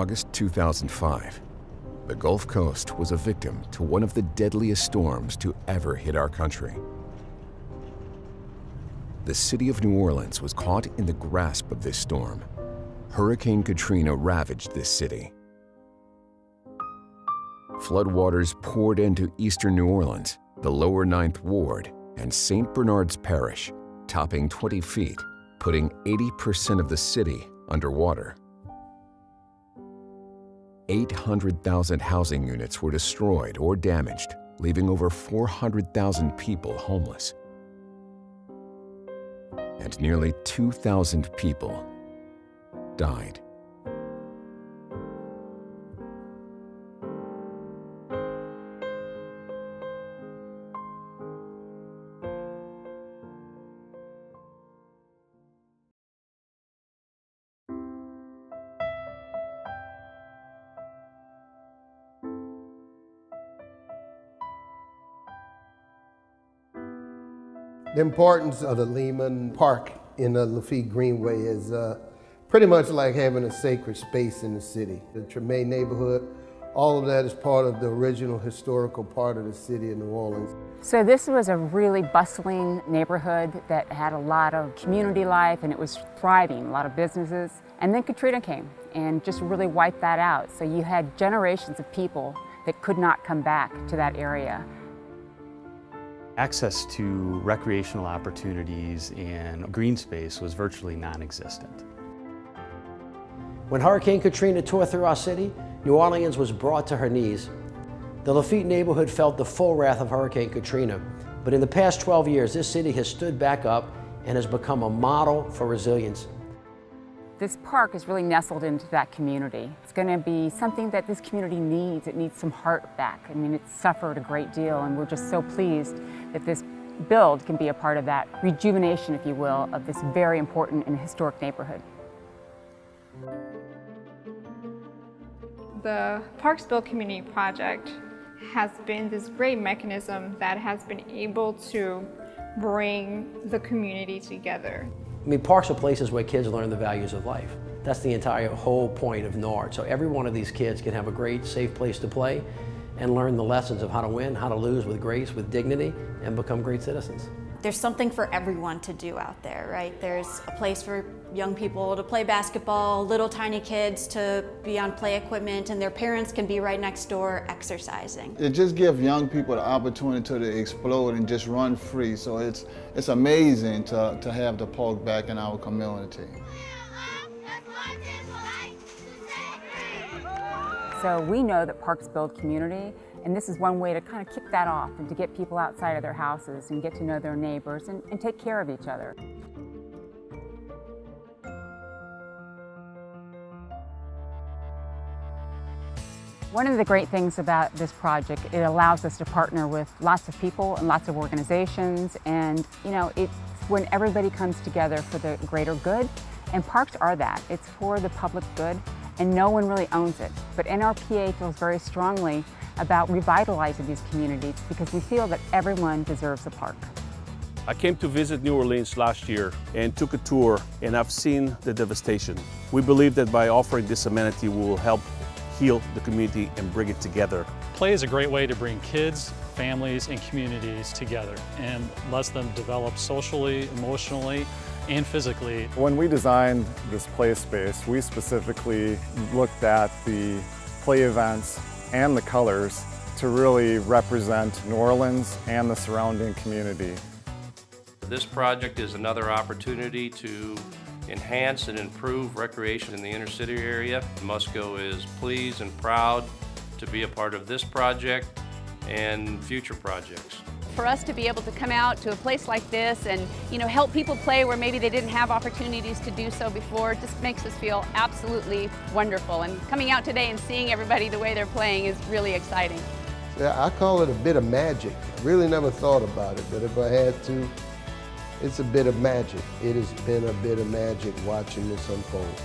August 2005, the Gulf Coast was a victim to one of the deadliest storms to ever hit our country. The city of New Orleans was caught in the grasp of this storm. Hurricane Katrina ravaged this city. Floodwaters poured into eastern New Orleans, the lower 9th Ward, and St. Bernard's Parish, topping 20 feet, putting 80% of the city underwater. 800,000 housing units were destroyed or damaged, leaving over 400,000 people homeless. And nearly 2,000 people died. The importance of the Lemann Park in the Lafitte Greenway is pretty much like having a sacred space in the city. The Treme neighborhood, all of that is part of the original historical part of the city of New Orleans. So this was a really bustling neighborhood that had a lot of community life and it was thriving, a lot of businesses. And then Katrina came and just really wiped that out. So you had generations of people that could not come back to that area. Access to recreational opportunities and green space was virtually non-existent. When Hurricane Katrina tore through our city, New Orleans was brought to her knees. The Lafitte neighborhood felt the full wrath of Hurricane Katrina, but in the past 12 years, this city has stood back up and has become a model for resilience. This park is really nestled into that community. It's going to be something that this community needs. It needs some heart back. I mean, it's suffered a great deal, and we're just so pleased that this build can be a part of that rejuvenation, if you will, of this very important and historic neighborhood. The Parks Build Community Project has been this great mechanism that has been able to bring the community together. I mean, parks are places where kids learn the values of life. That's the entire whole point of NORD. So every one of these kids can have a great, safe place to play and learn the lessons of how to win, how to lose with grace, with dignity, and become great citizens. There's something for everyone to do out there, right? There's a place for young people to play basketball, little tiny kids to be on play equipment, and their parents can be right next door exercising. It just gives young people the opportunity to explode and just run free. So it's amazing to have the park back in our community. So we know that parks build community, and this is one way to kind of kick that off and to get people outside of their houses and get to know their neighbors and take care of each other. One of the great things about this project, it allows us to partner with lots of people and lots of organizations, and you know, it's when everybody comes together for the greater good, and parks are that. It's for the public good, and no one really owns it. But NRPA feels very strongly about revitalizing these communities because we feel that everyone deserves a park. I came to visit New Orleans last year and took a tour, and I've seen the devastation. We believe that by offering this amenity, we will help heal the community and bring it together. Play is a great way to bring kids, families, and communities together and lets them develop socially, emotionally, and physically. When we designed this play space, we specifically looked at the play events and the colors to really represent New Orleans and the surrounding community. This project is another opportunity to enhance and improve recreation in the inner city area. Musco is pleased and proud to be a part of this project and future projects. For us to be able to come out to a place like this and help people play where maybe they didn't have opportunities to do so before just makes us feel absolutely wonderful. And coming out today and seeing everybody the way they're playing is really exciting. Yeah, I call it a bit of magic. I really never thought about it, but if I had to, it's a bit of magic. It has been a bit of magic watching this unfold.